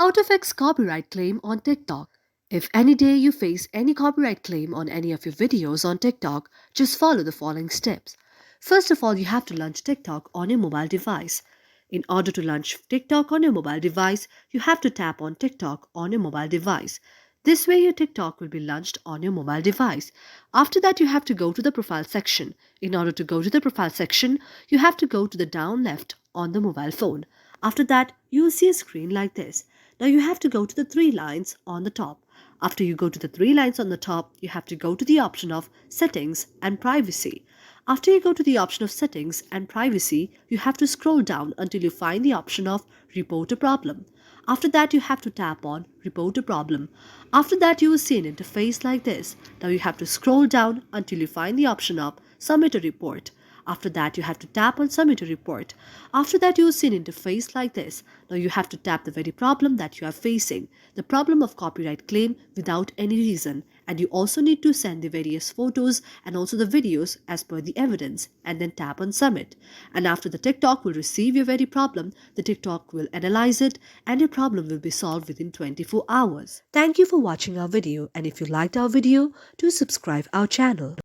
How to fix copyright claim on TikTok. If any day you face any copyright claim on any of your videos on TikTok, just follow the following steps. First of all, you have to launch TikTok on your mobile device. In order to launch TikTok on your mobile device, you have to tap on TikTok on your mobile device. This way, your TikTok will be launched on your mobile device. After that, you have to go to the profile section. In order to go to the profile section, you have to go to the down left on the mobile phone. After that, you will see a screen like this. Now you have to go to the three lines on the top. After you go to the three lines on the top, you have to go to the option of Settings and Privacy. After you go to the option of Settings and Privacy, you have to scroll down until you find the option of Report a Problem. After that, you have to tap on Report a Problem. After that, you will see an interface like this. Now you have to scroll down until you find the option of Submit a Report. After that, you have to tap on Submit a Report. After that, you will see an interface like this. Now you have to tap the very problem that you are facing, the problem of copyright claim without any reason. And you also need to send the various photos and also the videos as per the evidence, and then tap on Submit. And after the TikTok will receive your very problem, the TikTok will analyze it and your problem will be solved within 24 hours. Thank you for watching our video, and if you liked our video, do subscribe our channel.